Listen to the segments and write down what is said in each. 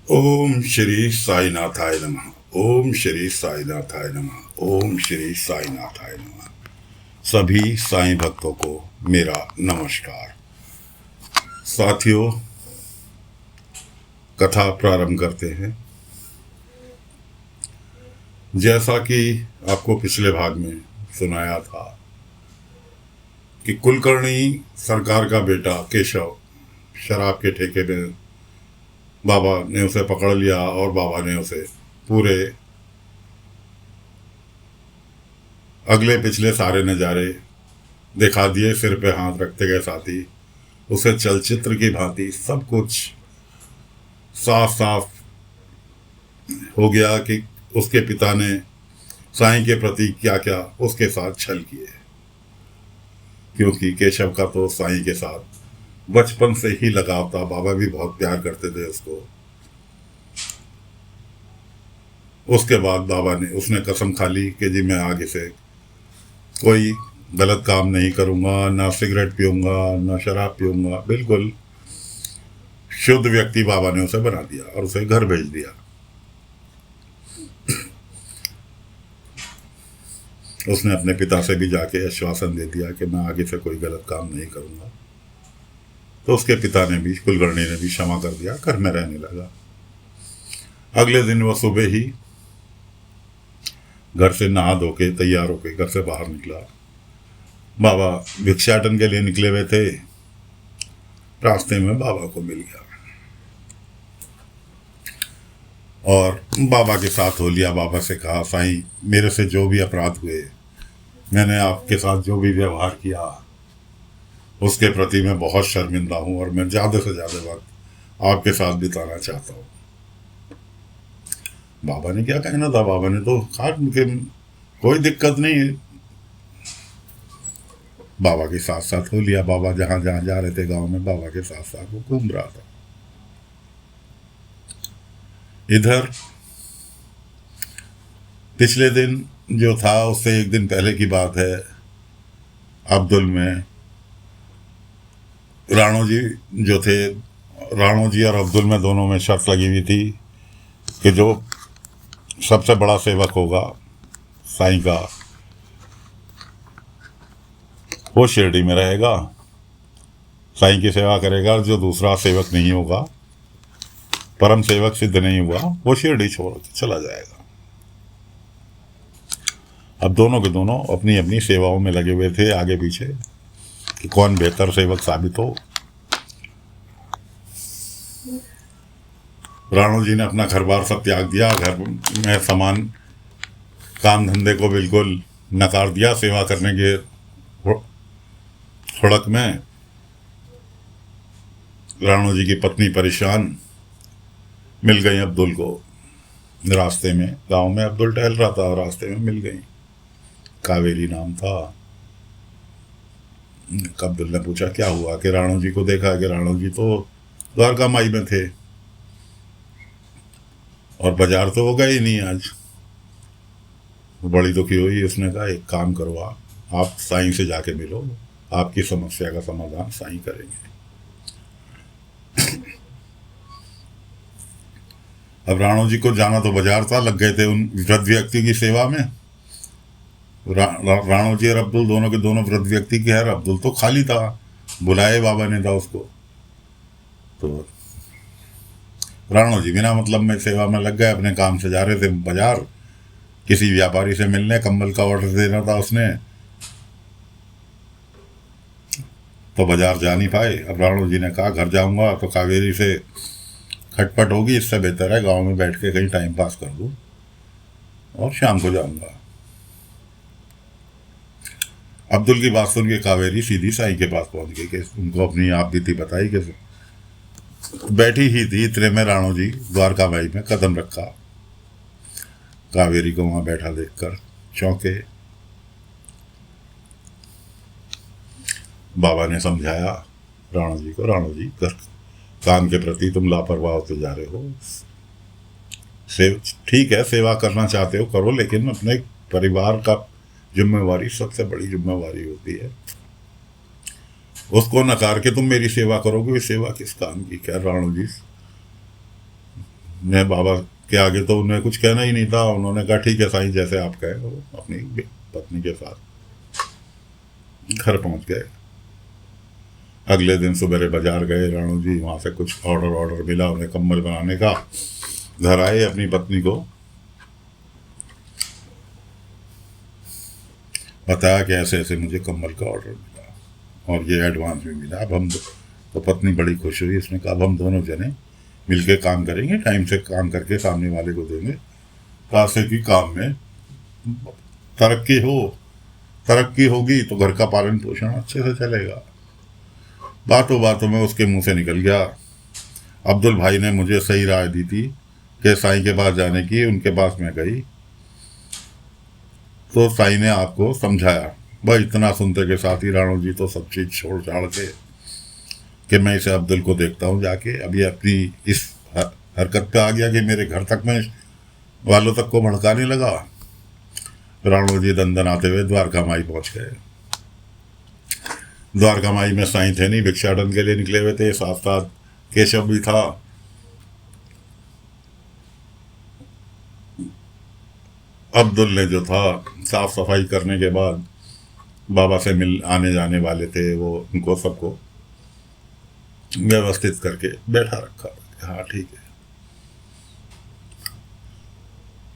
ओम श्री साईनाथाय नमः। ओम श्री साईनाथाय नमः। ओम श्री साईनाथाय नमः। सभी साईं भक्तों को मेरा नमस्कार। साथियों, कथा प्रारंभ करते हैं। जैसा कि आपको पिछले भाग में सुनाया था कि कुलकर्णी सरकार का बेटा केशव शराब के ठेके में बाबा ने उसे पकड़ लिया और बाबा ने उसे पूरे अगले पिछले सारे नज़ारे दिखा दिए। सिर पे हाथ रखते गए साथी उसे चलचित्र की भांति सब कुछ साफ साफ हो गया कि उसके पिता ने साईं के प्रति क्या क्या उसके साथ छल किए, क्योंकि केशव का तो साईं के साथ बचपन से ही लगाव था। बाबा भी बहुत प्यार करते थे उसको। उसके बाद बाबा ने उसने कसम खा ली कि जी मैं आगे से कोई गलत काम नहीं करूँगा, ना सिगरेट पीऊँगा, ना शराब पीऊँगा। बिल्कुल शुद्ध व्यक्ति बाबा ने उसे बना दिया और उसे घर भेज दिया। उसने अपने पिता से भी जाके आश्वासन दे दिया कि मैं आगे से कोई गलत काम नहीं करूँगा। तो उसके पिता ने भी, कुलकर्णी ने भी क्षमा कर दिया, घर में रहने लगा। अगले दिन वह सुबह ही घर से नहा धो के तैयार होके घर से बाहर निकला। बाबा भिक्षाटन के लिए निकले हुए थे। रास्ते में बाबा को मिल गया और बाबा के साथ हो लिया। बाबा से कहा, साईं मेरे से जो भी अपराध हुए, मैंने आपके साथ जो भी व्यवहार किया, उसके प्रति मैं बहुत शर्मिंदा हूँ और मैं ज़्यादा से ज़्यादा वक्त आपके साथ बिताना चाहता हूँ। बाबा ने क्या कहना था, बाबा ने तो कहा कि कोई दिक्कत नहीं है। बाबा के साथ साथ हो लिया। बाबा जहाँ जहाँ जा रहे थे गांव में, बाबा के साथ साथ वो घूम रहा था। इधर पिछले दिन जो था उससे एक दिन पहले की बात है, अब्दुल में राणो जी जो थे, राणो जी और अब्दुल में दोनों में शर्त लगी हुई थी कि जो सबसे बड़ा सेवक होगा साईं का, वो शिरडी में रहेगा, साईं की सेवा करेगा। और जो दूसरा सेवक नहीं होगा, परम सेवक सिद्ध नहीं हुआ, वो शिरडी छोड़ के चला जाएगा। अब दोनों के दोनों अपनी अपनी सेवाओं में लगे हुए थे, आगे पीछे, कि कौन बेहतर सेवक साबित हो। राणो जी ने अपना घर बार सब त्याग दिया, घर में समान काम धंधे को बिल्कुल नकार दिया। सेवा करने के हुड़क में राणो जी की पत्नी परेशान मिल गई अब्दुल को रास्ते में। गांव में अब्दुल टहल रहा था और रास्ते में मिल गई। कावेरी नाम था। अब्दुल ने पूछा क्या हुआ, कि राणो जी को देखा कि राणो जी तो द्वारका माई में थे और बाजार तो वो गए ही नहीं आज। बड़ी दुखी हुई। उसने कहा एक काम करो, आप साईं से जाके मिलो, आपकी समस्या का समाधान साईं करेंगे। अब राणो जी को जाना तो बाजार था, लग गए थे उन वृद्ध व्यक्ति की सेवा में। राणो जी और अब्दुल दोनों के दोनों वृद्ध व्यक्ति के हैं। अब्दुल तो खाली था, बुलाए बाबा ने था उसको। तो राणो जी बिना मतलब में सेवा में लग गए। अपने काम से जा रहे थे बाजार, किसी व्यापारी से मिलने, कंबल का ऑर्डर देना था उसने, तो बाजार जा नहीं पाए। अब राणो जी ने कहा घर जाऊंगा तो कावेरी से खटपट होगी, इससे बेहतर है गांव में बैठ के कहीं टाइम पास कर दूं और शाम को जाऊंगा। अब्दुल की बात सुन के कावेरी सीधी साईं के पास पहुंच गई, कि उनको अपनी आप बीती बताई कि बैठी ही थी, इतने में राणो जी द्वारका माई में कदम रखा। कावेरी को वहां बैठा देखकर चौंके। बाबा ने समझाया राणो जी को, राणो जी काम के प्रति तुम लापरवाह होते जा रहे हो। ठीक है, सेवा करना चाहते हो करो, लेकिन अपने परिवार का जिम्मेवारी सबसे बड़ी जिम्मेवारी होती है। उसको नकार के तुम मेरी सेवा करोगे, सेवा किस काम की। क्या राणो जी मैं बाबा के आगे तो उन्हें कुछ कहना ही नहीं था। उन्होंने कहा ठीक है साईं, जैसे आप कहे। वो अपनी पत्नी के साथ घर पहुंच गए। अगले दिन सुबह बाजार गए राणू जी, वहाँ से कुछ ऑर्डर मिला उन्हें कम्बल बनाने का। घर आए, अपनी पत्नी को बताया कि ऐसे ऐसे मुझे कम्बल का ऑर्डर मिला और ये एडवांस भी मिला। अब हम तो पत्नी बड़ी खुश हुई। उसने कहा अब हम दोनों जने मिलके काम करेंगे, टाइम से काम करके सामने वाले को देंगे, ताकि कि काम में तरक्की हो। तरक्की होगी तो घर का पालन पोषण अच्छे से चलेगा। बातों बातों में उसके मुंह से निकल गया, अब्दुल भाई ने मुझे सही राय दी थी कि साईं के पास जाने की। उनके पास मैं गई तो साईं ने आपको समझाया। भाई इतना सुनते के साथ ही राणू जी तो सब चीज़ छोड़ छाड़ के कि मैं इसे अब्दुल को देखता हूँ जाके। अब ये अपनी इस हरकत पे आ गया कि मेरे घर तक में वालों तक को भड़काने लगा। राणू जी दंदन आते हुए द्वारका माई पहुंच गए। द्वारका माई में साईं थे नहीं, भिक्षाटन के लिए निकले हुए थे। साथ साथ केशव भी था। अब्दुल ने जो था साफ सफाई करने के बाद बाबा से मिल आने जाने वाले थे, वो उनको सबको व्यवस्थित करके बैठा रखा। हाँ ठीक है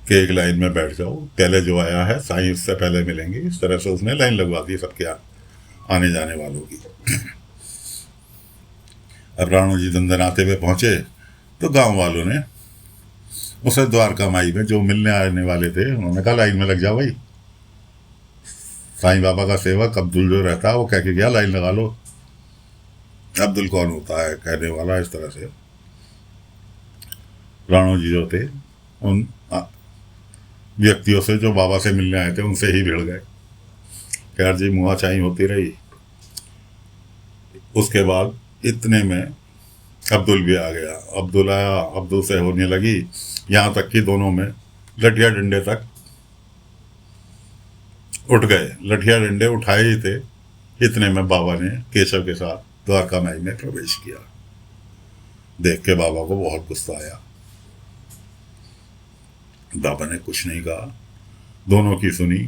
कि एक लाइन में बैठ जाओ, पहले जो आया है साईं उससे पहले मिलेंगे। इस तरह से उसने लाइन लगवा दी सबके आने जाने वालों की। अब राणू जी दंदन आते हुए पहुंचे तो गांव वालों ने उसे द्वारका माई में जो मिलने आने वाले थे, उन्होंने कहा लाइन में लग जाओ भाई। साईं बाबा का सेवक अब्दुल जो रहता है वो कह के गया लाइन लगा लो। अब्दुल कौन होता है कहने वाला। इस तरह से राणू जी जो थे उन व्यक्तियों से जो बाबा से मिलने आए थे उनसे ही भिड़ गए। खैर जी मुआ चाई होती रही। उसके बाद इतने में अब्दुल भी आ गया। अब्दुल आया, अब्दुल से होने लगी, यहाँ तक कि दोनों में लठिया डंडे तक उठ गए। लठिया डंडे उठाए ही थे, इतने में बाबा ने केशव के साथ द्वारका माई में प्रवेश किया। देख के बाबा को बहुत गुस्सा आया। बाबा ने कुछ नहीं कहा, दोनों की सुनी।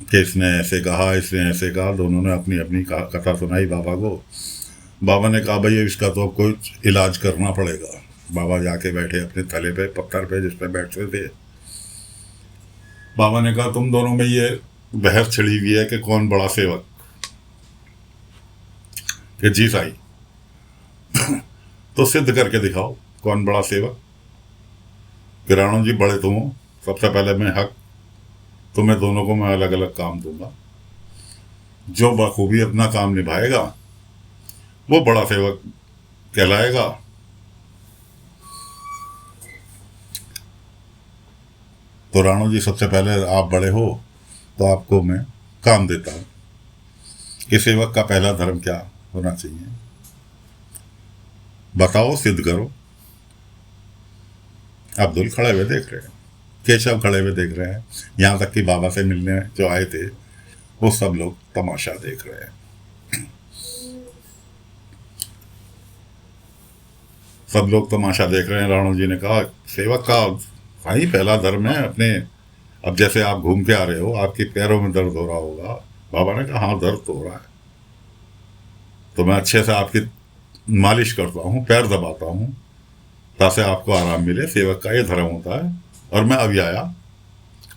कि इसने ऐसे कहा, इसने ऐसे कहा। दोनों ने अपनी अपनी कथा सुनाई बाबा को। बाबा ने कहा भाई इसका तो कुछ इलाज करना पड़ेगा। बाबा जाके बैठे अपने थले पे, पत्थर पे जिस पे बैठते थे। बाबा ने कहा तुम दोनों में ये बहस छिड़ी हुई है कि कौन बड़ा सेवक। कि जी साईं। तो सिद्ध करके दिखाओ कौन बड़ा सेवक। कि राणू जी बड़े तुम हो, सबसे पहले मैं हक तुम्हें दोनों को मैं अलग अलग काम दूंगा। जो बखूबी अपना काम निभाएगा वो बड़ा सेवक कहलाएगा। तो राणू जी सबसे पहले आप बड़े हो तो आपको मैं काम देता हूं कि सेवक का पहला धर्म क्या होना चाहिए, बताओ, सिद्ध करो। अब्दुल खड़े हुए देख रहे हैं, केशव खड़े हुए देख रहे हैं, यहाँ तक कि बाबा से मिलने जो आए थे वो सब लोग तमाशा देख रहे हैं। सब लोग तमाशा देख रहे हैं। राणू जी ने कहा सेवक का भाई पहला धर्म है अपने। अब जैसे आप घूम के आ रहे हो, आपके पैरों में दर्द हो रहा होगा। बाबा ने कहा हाँ दर्द तो हो रहा है, तो मैं अच्छे से आपकी मालिश करता हूँ, पैर दबाता हूँ ताकि आपको आराम मिले। सेवक का ये धर्म होता है। और मैं अभी आया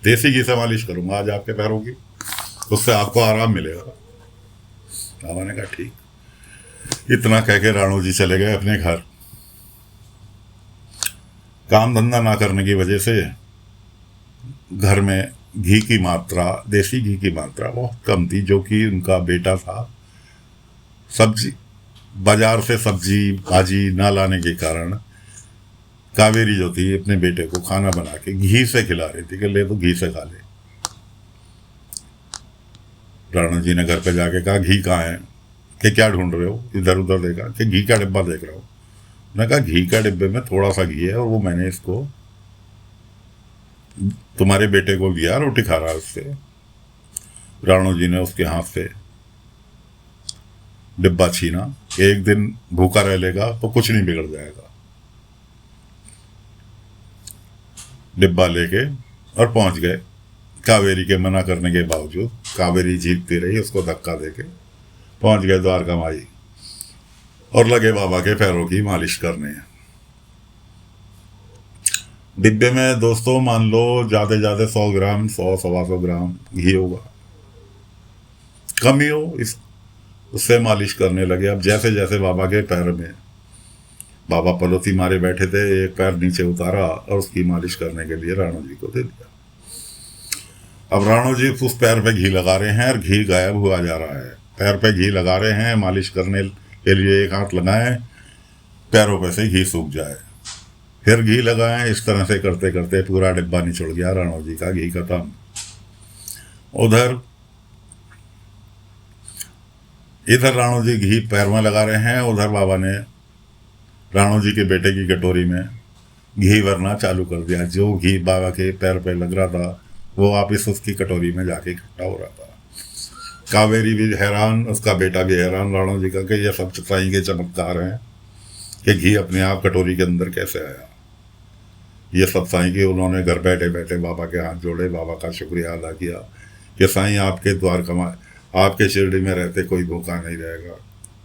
देसी घी से मालिश करूंगा आज आपके पैरों की, उससे आपको आराम मिलेगा। बाबा ने कहा ठीक। इतना कह के राणू जी चले गए अपने घर। काम धंधा ना करने की वजह से घर में घी की मात्रा, देसी घी की मात्रा बहुत कम थी। जो कि उनका बेटा था, सब्जी बाजार से सब्जी भाजी ना लाने के कारण कावेरी जो थी अपने बेटे को खाना बना के घी से खिला रही थी कि ले तो घी से खा ले। राणा जी ने घर पे जाके कहा घी कहाँ है, कि क्या ढूंढ रहे हो। इधर उधर देखा कि घी का डिब्बा देख रहा हूँ। मैंने कहा घी का डिब्बे में थोड़ा सा घी है और वो मैंने इसको तुम्हारे बेटे को दिया, रोटी खा रहा है उससे। राणू जी ने उसके हाथ से डिब्बा छीना, एक दिन भूखा रह लेगा तो कुछ नहीं बिगड़ जाएगा। डिब्बा लेके और पहुंच गए। कावेरी के मना करने के बावजूद कावेरी जीतती रही, उसको धक्का देके पहुंच गए द्वारका माई और लगे बाबा के पैरों की मालिश करने। डिब्बे में दोस्तों मान लो ज़्यादा ज़्यादा 100 ग्राम 100-125 ग्राम घी होगा, कम ही हो, इस उससे मालिश करने लगे। अब जैसे जैसे बाबा के पैर में, बाबा पलोती मारे बैठे थे, एक पैर नीचे उतारा और उसकी मालिश करने के लिए राणो जी को दे दिया। अब राणो जी उस पैर पे घी लगा रहे हैं और घी गायब हुआ जा रहा है। पैर पे घी लगा रहे हैं, मालिश करने के लिए एक हाथ लगाएं, पैरों पे से घी सूख जाए, फिर घी लगाएं। इस तरह से करते करते पूरा डिब्बा निचुड़ गया, राणो जी का घी खत्म। इधर राणो जी घी पैर में लगा रहे हैं, उधर बाबा ने राणो जी के बेटे की कटोरी में घी भरना चालू कर दिया। जो घी बाबा के पैर पे लग रहा था वो वापिस उसकी कटोरी में जाके इकट्ठा हो रहा था। कावेरी भी हैरान, उसका बेटा भी हैरान राणो जी का कि ये सब साईं के चमत्कार हैं कि घी अपने आप कटोरी के अंदर कैसे आया। ये सब साईं के उन्होंने घर बैठे बैठे बाबा के हाथ जोड़े, बाबा का शुक्रिया अदा किया कि साईं आपके द्वारका, आपके शिरडी में रहते कोई भूखा नहीं रहेगा,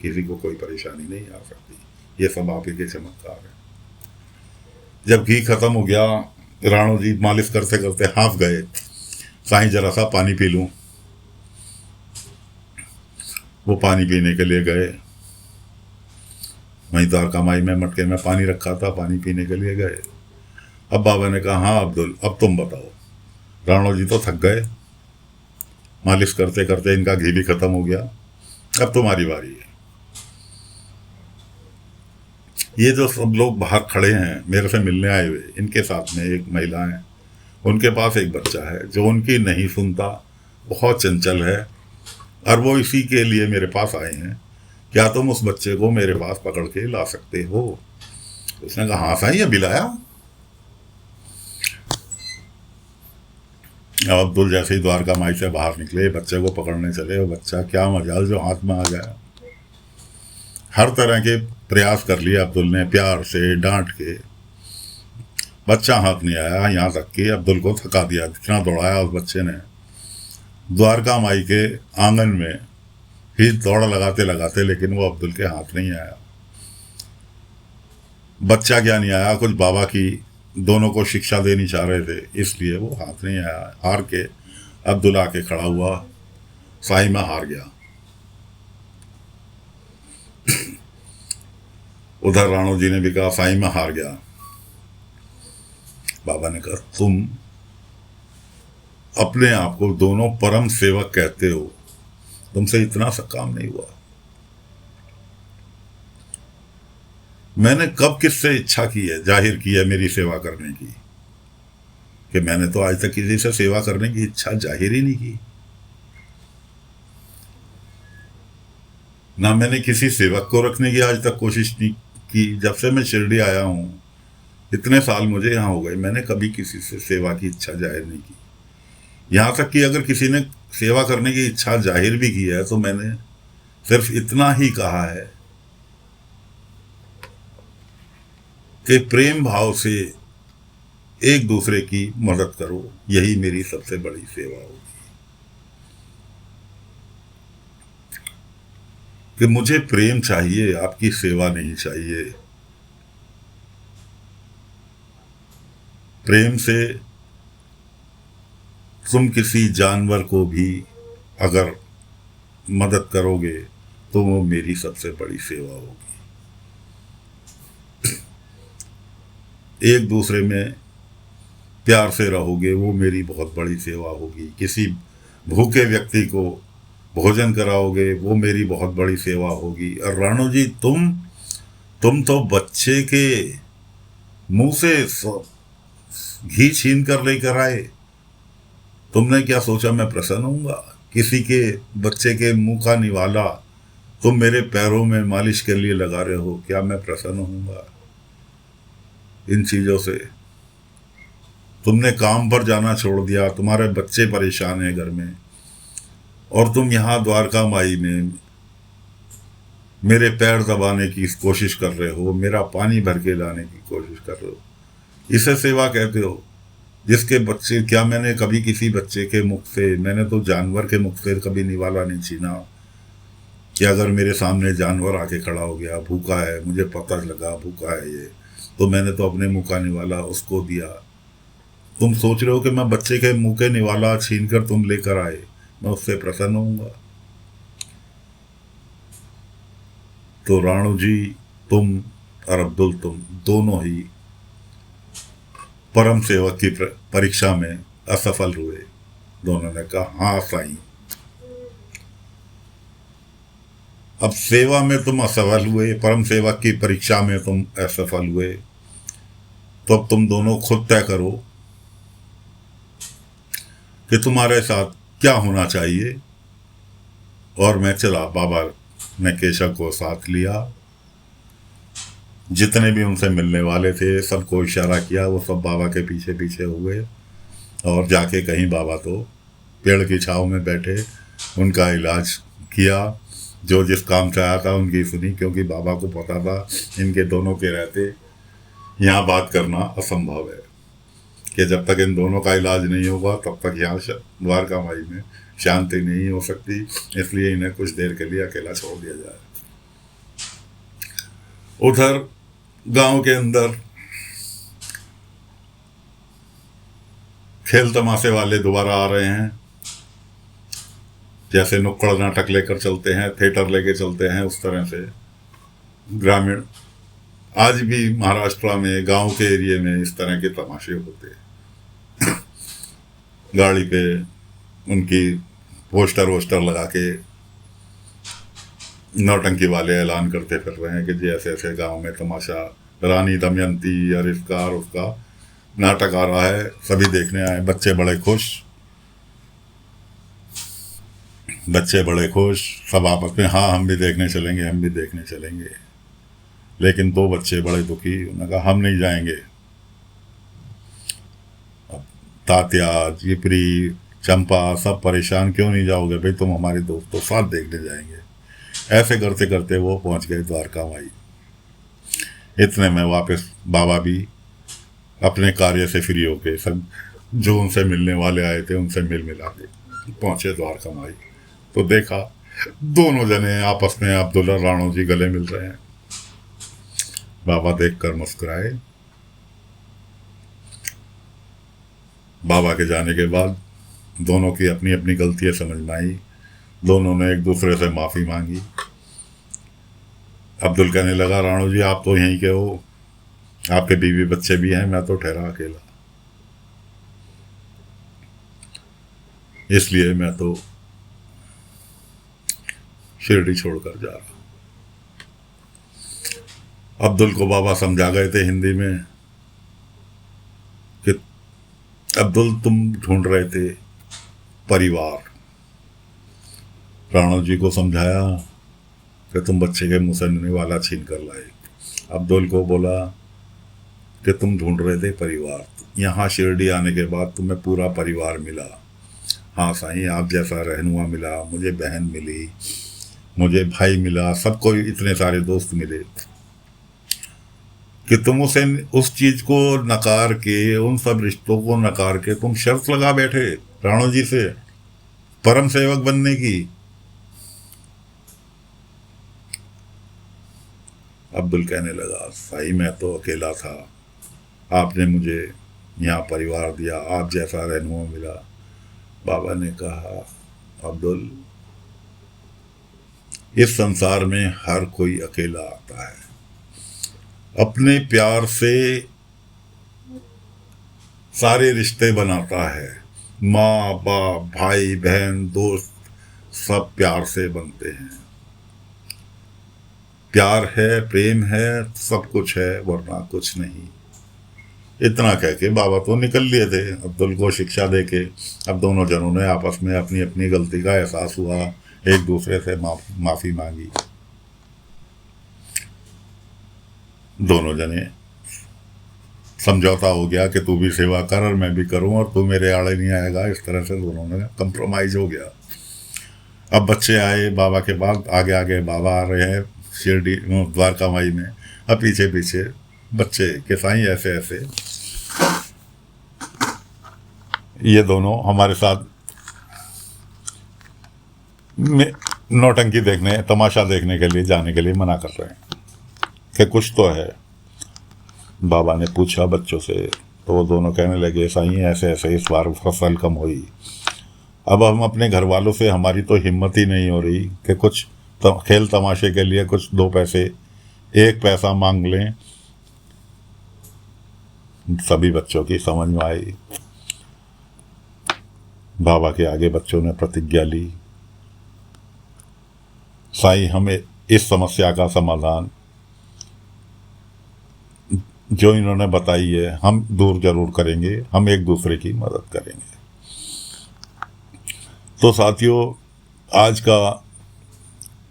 किसी को कोई परेशानी नहीं आ सकती, ये सब आप ही के चमत्कार है। जब घी खत्म हो गया, राणो जी मालिश करते करते हाफ गए, साईं जरा सा पानी पी लूं। वो पानी पीने के लिए गए, वहीं द्वारका माई में मटके में पानी रखा था, पानी पीने के लिए गए। अब बाबा ने कहा, हाँ अब्दुल अब तुम बताओ। राणो जी तो थक गए, मालिश करते करते इनका घी भी खत्म हो गया, अब तुम्हारी बारी है। ये जो सब लोग बाहर खड़े हैं मेरे से मिलने आए हुए, इनके साथ में एक महिला है, उनके पास एक बच्चा है जो उनकी नहीं सुनता, बहुत चंचल है, और वो इसी के लिए मेरे पास आए हैं, क्या तुम उस बच्चे को मेरे पास पकड़ के ला सकते हो? उसने कहा, हाँ साईं अभी लाया। अब अब्दुल जैसे ही द्वारका माई से बाहर निकले, बच्चे को पकड़ने चले, वो बच्चा क्या मजाल जो हाथ में आ गया। हर तरह के प्रयास कर लिए अब्दुल ने, प्यार से डांट के, बच्चा हाथ नहीं आया। यहाँ तक कि अब्दुल को थका दिया, इतना दौड़ाया उस बच्चे ने। द्वारका माई के आंगन में ही दौड़ लगाते लगाते, लेकिन वो अब्दुल के हाथ नहीं आया। बच्चा क्या नहीं आया, कुछ बाबा की दोनों को शिक्षा देनी चाह रहे थे, इसलिए वो हाथ नहीं आया। हार के अब्दुल आके खड़ा हुआ, साईं मैं हार गया। उधर राणो जी ने भी कहा, साईं मैं हार गया। बाबा ने कहा, तुम अपने आप को दोनों परम सेवक कहते हो, तुमसे इतना सा काम नहीं हुआ। मैंने कब किससे इच्छा की है, जाहिर की है मेरी सेवा करने की, कि मैंने तो आज तक किसी से सेवा करने की इच्छा जाहिर ही नहीं की। ना मैंने किसी सेवक को रखने की आज तक कोशिश नहीं की। जब से मैं शिरडी आया हूं, इतने साल मुझे यहाँ हो गए, मैंने कभी किसी से सेवा की इच्छा जाहिर नहीं की। यहाँ तक कि अगर किसी ने सेवा करने की इच्छा जाहिर भी की है तो मैंने सिर्फ इतना ही कहा है कि प्रेम भाव से एक दूसरे की मदद करो, यही मेरी सबसे बड़ी सेवा होगी। कि मुझे प्रेम चाहिए, आपकी सेवा नहीं चाहिए। प्रेम से तुम किसी जानवर को भी अगर मदद करोगे तो वो मेरी सबसे बड़ी सेवा होगी। एक दूसरे में प्यार से रहोगे, वो मेरी बहुत बड़ी सेवा होगी। किसी भूखे व्यक्ति को भोजन कराओगे, वो मेरी बहुत बड़ी सेवा होगी। और राणो जी तुम तो बच्चे के मुंह से घी छीन कर लेकर आए, तुमने क्या सोचा मैं प्रसन्न होऊंगा? किसी के बच्चे के मुंह का निवाला तुम मेरे पैरों में मालिश के लिए लगा रहे हो, क्या मैं प्रसन्न होऊंगा इन चीज़ों से? तुमने काम पर जाना छोड़ दिया, तुम्हारे बच्चे परेशान हैं घर में, और तुम यहाँ द्वारका माई में मेरे पैर दबाने की कोशिश कर रहे हो, मेरा पानी भर के लाने की कोशिश कर रहे हो, इसे सेवा कहते हो? जिसके बच्चे, क्या मैंने कभी किसी बच्चे के मुख से, मैंने तो जानवर के मुख से कभी निवाला नहीं छीना कि अगर मेरे सामने जानवर आके खड़ा हो गया, भूखा है, मुझे पता लगा भूखा है ये, तो मैंने तो अपने मुंह का निवाला उसको दिया। तुम सोच रहे हो कि मैं बच्चे के मुंह के निवाला छीन कर तुम लेकर आए, मैं उससे प्रसन्न होऊंगा? तो राणू जी, तुम और अब्दुल, तुम दोनों ही परम सेवक की परीक्षा में असफल हुए। दोनों ने कहा, हाँ साईं। अब सेवा में तुम असफल हुए, परम सेवक की परीक्षा में तुम असफल हुए, तो अब तुम दोनों खुद तय करो कि तुम्हारे साथ क्या होना चाहिए। और मैं चला। बाबा ने केशव को साथ लिया, जितने भी उनसे मिलने वाले थे सबको इशारा किया, वो सब बाबा के पीछे पीछे हुए और जाके कहीं बाबा तो पेड़ की छाँव में बैठे, उनका इलाज किया। जो जिस काम से आया था उनकी सुनी, क्योंकि बाबा को पता था इनके दोनों के रहते यहाँ बात करना असंभव है, कि जब तक इन दोनों का इलाज नहीं होगा तब तक यहाँ द्वारका माई में शांति नहीं हो सकती, इसलिए इन्हें कुछ देर के लिए अकेला छोड़ दिया जाए। उधर गांव के अंदर खेल तमाशे वाले दोबारा आ रहे हैं। जैसे नुक्कड़ नाटक लेकर चलते हैं, थिएटर लेके चलते हैं, उस तरह से ग्रामीण आज भी महाराष्ट्र में गांव के एरिया में इस तरह के तमाशे होते हैं। गाड़ी पे उनकी पोस्टर वोस्टर लगा के नौटंकी वाले ऐलान करते फिर रहे हैं कि जी ऐसे ऐसे गांव में तमाशा, रानी दमयंती और इसका और उसका नाटक आ रहा है, सभी देखने आए। बच्चे बड़े खुश, सब आपस में हाँ हम भी देखने चलेंगे, हम भी देखने चलेंगे। लेकिन दो बच्चे बड़े दुखी, उन्होंने कहा हम नहीं जाएंगे। अब तात्या, जिपरी, चंपा सब परेशान, क्यों नहीं जाओगे भाई, तुम हमारे दोस्त तो साथ देखने जाएंगे। ऐसे करते करते वो पहुंच गए द्वारका माई। इतने में वापस बाबा भी अपने कार्य से फ्री होके सब जो उनसे मिलने वाले आए थे उनसे मिल मिला के पहुंचे द्वारका माई। तो देखा दोनों जने आपस में अब्दुल और राणो जी गले मिल रहे हैं। बाबा देखकर मुस्कुराए। बाबा के जाने के बाद दोनों की अपनी अपनी गलतियां समझ में आई। दोनों ने एक दूसरे से माफी मांगी। अब्दुल कहने लगा, राणो जी आप तो यहीं के हो, आपके बीवी बच्चे भी हैं, मैं तो ठहरा अकेला, इसलिए मैं तो शिरडी छोड़कर जा रहा। अब्दुल को बाबा समझा गए थे हिंदी में कि अब्दुल तुम ढूंढ रहे थे परिवार। राणो जी को समझाया कि तुम बच्चे के मुंह से निवाला छीन कर लाए। अब्दुल को बोला कि तुम ढूंढ रहे थे परिवार, यहाँ शिरडी आने के बाद तुम्हें पूरा परिवार मिला। हाँ साईं, आप जैसा रहनुमा मिला, मुझे बहन मिली, मुझे भाई मिला, सबको इतने सारे दोस्त मिले कि तुम उस चीज को नकार के, उन सब रिश्तों को नकार के तुम शर्त लगा बैठे राणो जी से परम सेवक बनने की। अब्दुल कहने लगा, साईं मैं तो अकेला था, आपने मुझे यहाँ परिवार दिया, आप जैसा रहनुमा मिला। बाबा ने कहा, अब्दुल इस संसार में हर कोई अकेला आता है, अपने प्यार से सारे रिश्ते बनाता है। माँ बाप, भाई बहन, दोस्त सब प्यार से बनते हैं। प्यार है, प्रेम है, सब कुछ है, वरना कुछ नहीं। इतना कह के बाबा तो निकल लिए थे अब्दुल को शिक्षा देके। अब दोनों जनों ने आपस में अपनी अपनी गलती का एहसास हुआ, एक दूसरे से माफी मांगी। दोनों जने समझौता हो गया कि तू भी सेवा कर और मैं भी करूं और तू मेरे आड़े नहीं आएगा। इस तरह से दोनों ने कंप्रोमाइज हो गया। अब बच्चे आए बाबा के बाद, आगे आगे बाबा आ रहे हैं, शिरडी द्वारका माई में, अब पीछे पीछे बच्चे के साईं ऐसे ऐसे ये दोनों हमारे साथ में नौटंकी देखने, तमाशा देखने के लिए जाने के लिए मना कर रहे हैं कि कुछ तो है। बाबा ने पूछा बच्चों से, तो वो दोनों कहने लगे साईं ऐसे ऐसे इस बार फसल कम हुई। अब हम अपने घर वालों से, हमारी तो हिम्मत ही नहीं हो रही कि कुछ खेल तमाशे के लिए कुछ 2 पैसे 1 पैसा मांग लें। सभी बच्चों की समझ में आई। बाबा के आगे बच्चों ने प्रतिज्ञा ली, साईं हमें इस समस्या का समाधान जो इन्होंने बताई है हम दूर जरूर करेंगे, हम एक दूसरे की मदद करेंगे। तो साथियों, आज का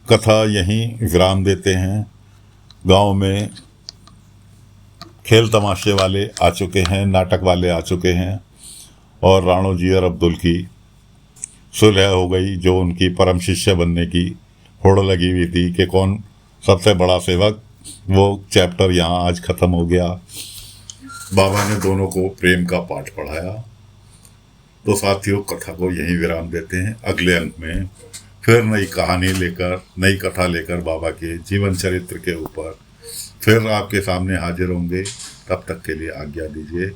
कथा यहीं विराम देते हैं। गांव में खेल तमाशे वाले आ चुके हैं, नाटक वाले आ चुके हैं, और राणो जी और अब्दुल की सुलह हो गई। जो उनकी परम शिष्य बनने की होड़ लगी हुई थी कि कौन सबसे बड़ा सेवक, वो चैप्टर यहाँ आज ख़त्म हो गया। बाबा ने दोनों को प्रेम का पाठ पढ़ाया। तो साथियों, कथा को यहीं विराम देते हैं। अगले अंक में फिर नई कहानी लेकर, नई कथा लेकर बाबा के जीवन चरित्र के ऊपर फिर आपके सामने हाजिर होंगे। तब तक के लिए आज्ञा दीजिए।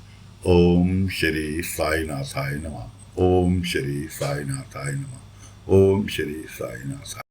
ओम श्री साईनाथाय नमः। ओम श्री साईनाथाय नमः। ओम श्री साईनाथाय।